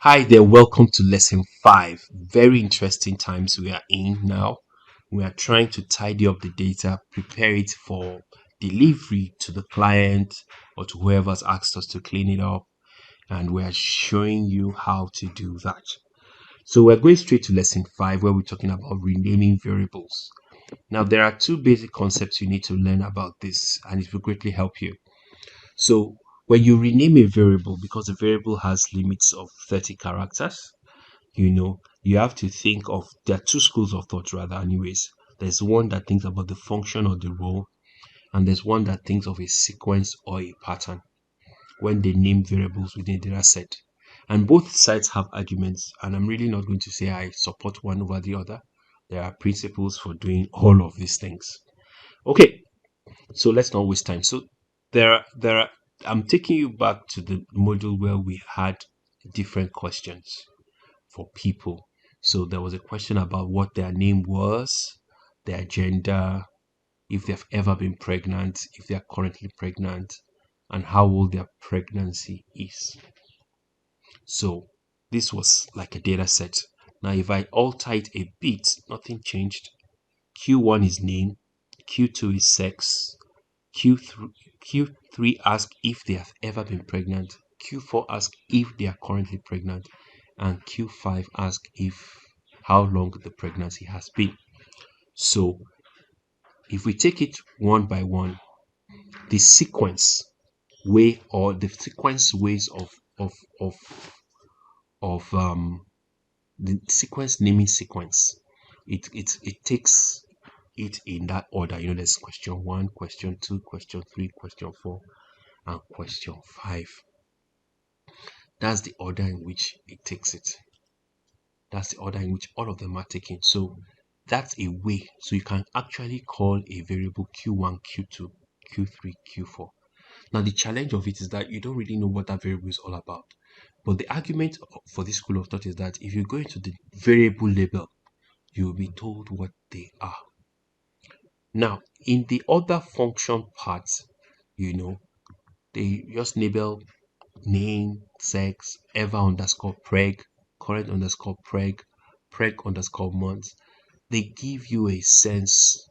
Hi there, welcome to lesson 5. Very interesting times we are in now. We are trying to tidy up the data, prepare it for delivery to the client or to whoever's asked us to clean it up, and we are showing you how to do that. So we're going straight to lesson 5 where we're talking about renaming variables. Now, there are two basic concepts you need to learn about this, and it will greatly help you. So, when you rename a variable, because the variable has limits of 30 characters, you have to think of there are two schools of thought rather anyways. There's one that thinks about the function or the role, and there's one that thinks of a sequence or a pattern when they name variables within a data set. And both sides have arguments, and I'm really not going to say I support one over the other. There are principles for doing all of these things. Okay, so let's not waste time. So there are I'm taking you back to the module where we had different questions for people. So there was a question about what their name was, their gender, if they've ever been pregnant, if they are currently pregnant, and how old their pregnancy is. So this was like a data set. Now, if I alter it a bit, nothing changed. Q1 is name, Q2 is sex, Q3, Q3 asks if they have ever been pregnant, Q4 asks if they are currently pregnant, and Q5 asks if how long the pregnancy has been. So if we take it one by one, the sequence way or the sequence ways of of of the sequence naming sequence, it takes it in that order. There's question one, question two, question three, question four, and question five. That's the order in which it takes it. That's the order in which all of them are taken. So that's a way. So you can actually call a variable Q1, Q2, Q3, Q4. Now, the challenge of it is that you don't really know what that variable is all about. But the argument for this school of thought is that if you go into the variable label, you will be told what they are. Now, in the other function part, you know, they just label name, sex, ever underscore preg, current underscore preg underscore month. They give you a sense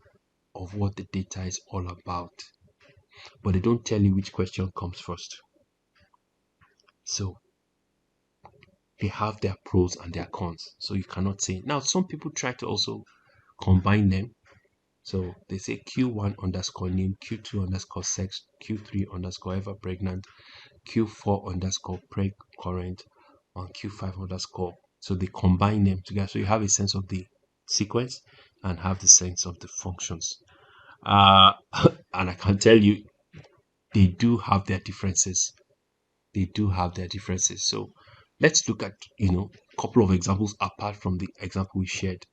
of what the data is all about, but they don't tell you which question comes first. So they have their pros and their cons. So you cannot say. Now, some people try to also combine them. So they say Q1 underscore name, Q2 underscore sex, Q3 underscore ever pregnant, Q4 underscore preg current, and Q5 underscore. So they combine them together. So you have a sense of the sequence and have the sense of the functions. Uh, and I can tell you, they do have their differences. They do have their differences. So let's look at, a couple of examples apart from the example we shared.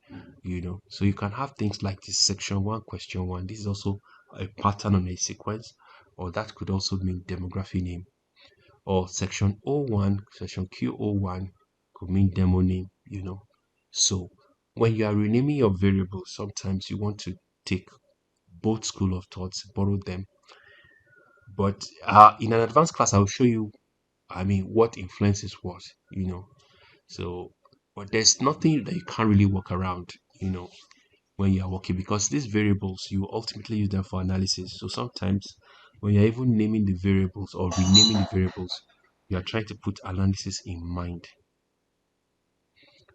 So you can have things like this section one, question one. This is also a pattern on a sequence, or that could also mean demography name, or section O1, section Q01 could mean demo name. So when you are renaming your variables, sometimes you want to take both school of thoughts, borrow them. But in an advanced class, I'll show you, what influences what. So, but there's nothing that you can't really work around, when you are working, because these variables, you ultimately use them for analysis. So sometimes when you're even naming the variables or renaming the variables, you are trying to put analysis in mind.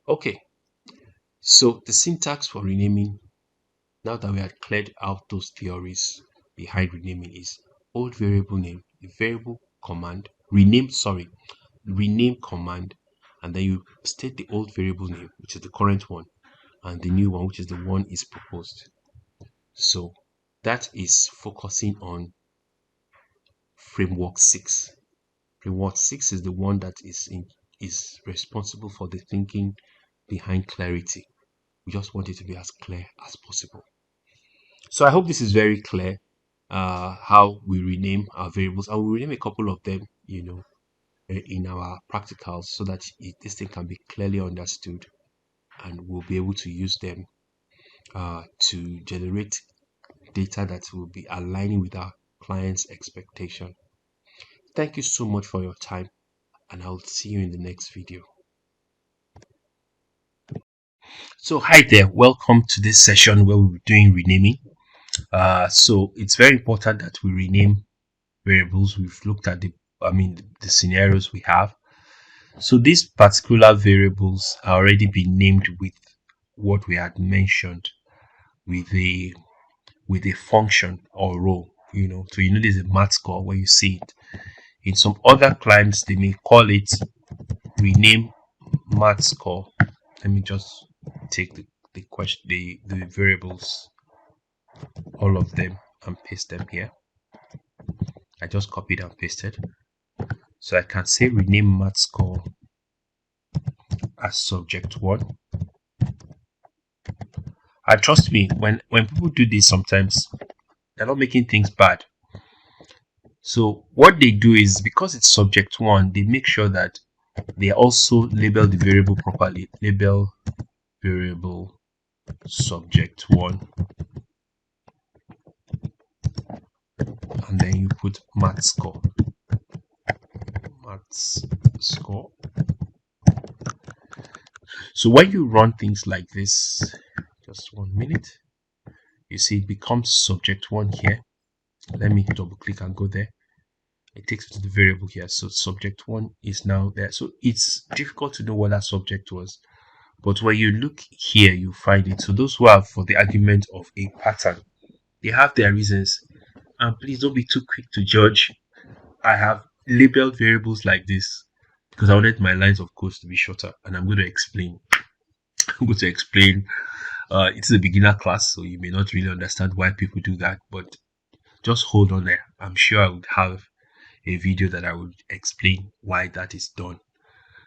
Okay, so the syntax for renaming, now that we had cleared out those theories behind renaming, is old variable name, the variable command, rename command, and then you state the old variable name, which is the current one, and the new one, which is the one is proposed. So that is focusing on framework 6. Framework 6 is the one that is responsible for the thinking behind clarity. We just want it to be as clear as possible. So I hope this is very clear, how we rename our variables. I will rename a couple of them, in our practicals, so that this thing can be clearly understood, and we'll be able to use them to generate data that will be aligning with our client's expectation. Thank you so much for your time, and I'll see you in the next video. So hi there, welcome to this session where we're doing renaming. So it's very important that we rename variables. We've looked at the scenarios we have. So these particular variables are already been named with what we had mentioned with a function or role. So there's a math score where you see it. In some other climes, they may call it rename math score. Let me just take the question the variables, all of them, and paste them here. I just copied and pasted. So I can say rename math score as subject one. And trust me, when people do this, sometimes they're not making things bad. So what they do is, because it's subject one, they make sure that they also label the variable properly. Label variable subject one, and then you put math score. Math score. So when you run things like this, just 1 minute, you see it becomes subject one here. Let me double click and go there. It takes me to the variable here. So subject one is now there. So it's difficult to know what that subject was. But when you look here, you find it. So those who are for the argument of a pattern, they have their reasons. And please don't be too quick to judge. I have labeled variables like this because I wanted my lines of code to be shorter, and I'm going to explain. I'm going to explain. It's a beginner class, so you may not really understand why people do that, but just hold on there. I'm sure I would have a video that I would explain why that is done.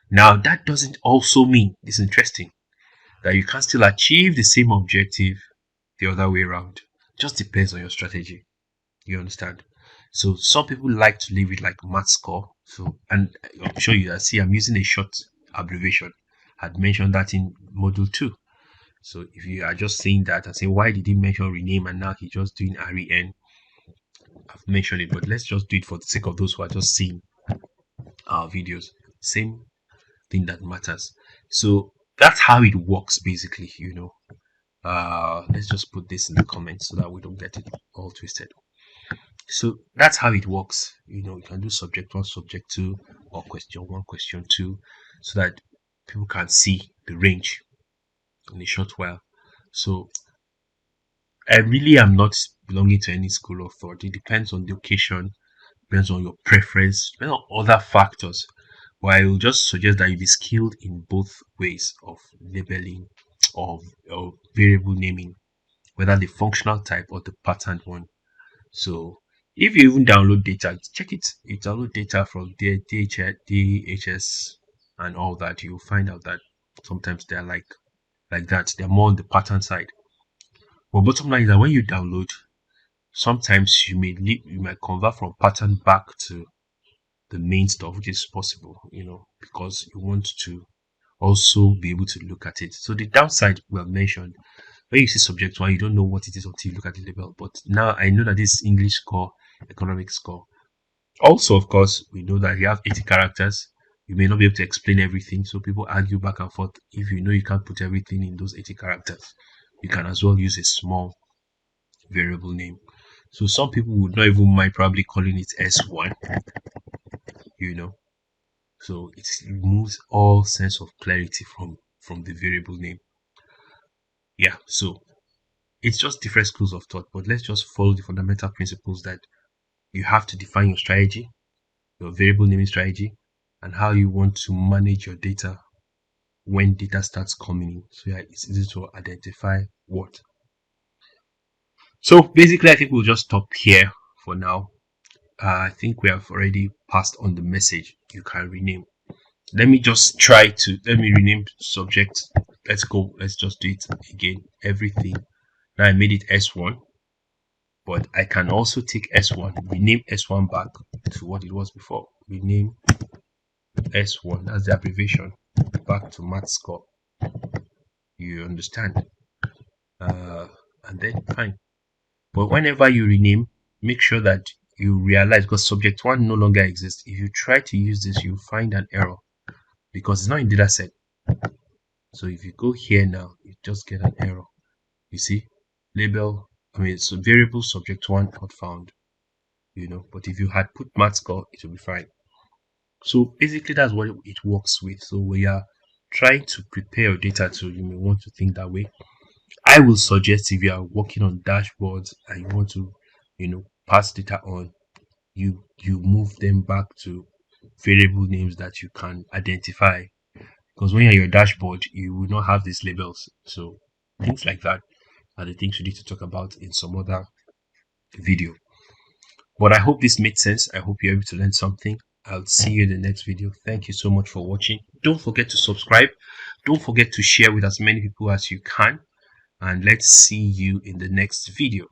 Now, that doesn't also mean, it's interesting, that you can still achieve the same objective the other way around. Just depends on your strategy. You understand? So some people like to leave it like math score. So, and I'll show you that. See, I'm using a short abbreviation. I'd mentioned that in module 2. So if you are just saying that and saying, why did he mention rename and now he's just doing REN? I've mentioned it, but let's just do it for the sake of those who are just seeing our videos. Same thing that matters. So that's how it works basically. Let's just put this in the comments so that we don't get it all twisted. So that's how it works. You can do subject one, subject two, or question one, question two, so that people can see the range in a short while. So I really am not belonging to any school of thought. It depends on the occasion, depends on your preference, depends on other factors. But I will just suggest that you be skilled in both ways of labeling of variable naming, whether the functional type or the patterned one. So if you even download data, check it. You download data from DHS and all that, you'll find out that sometimes they're like that. They're more on the pattern side. But bottom line is that when you download, sometimes you might convert from pattern back to the main stuff, which is possible, because you want to also be able to look at it. So the downside we have mentioned, when you see subject one, you don't know what it is until you look at the label. But now I know that this English score, economic score. Also, of course, we know that you have 80 characters. You may not be able to explain everything, so people argue back and forth. If you know you can't put everything in those 80 characters, you can as well use a small variable name. So some people would not even mind probably calling it S1, you know. So it removes all sense of clarity from the variable name. Yeah, so it's just different schools of thought, but let's just follow the fundamental principles that you have to define your strategy, your variable naming strategy, and how you want to manage your data when data starts coming in. So yeah, it's easy to identify what. So basically, I think we'll just stop here for now. I think we have already passed on the message you can rename. Let me rename subject. Let's go. Let's just do it again. Everything. Now I made it S1, but I can also take S1, rename S1 back to what it was before. Rename S1, that's the abbreviation, back to math score. You understand? And then fine. But whenever you rename, make sure that you realize, because subject one no longer exists. If you try to use this, you find an error because it's not in data set. So So if you go here now, you just get an error. You see, label, so variable subject one not found, but if you had put math score, it will be fine. So basically, that's what it works with. So we are trying to prepare your data to, you may want to think that way. I will suggest if you are working on dashboards and you want to, pass data on, you move them back to variable names that you can identify. Because when you're your dashboard, you will not have these labels. So things like that are the things we need to talk about in some other video. But I hope this made sense. I hope you're able to learn something. I'll see you in the next video. Thank you so much for watching. Don't forget to subscribe. Don't forget to share with as many people as you can. And let's see you in the next video.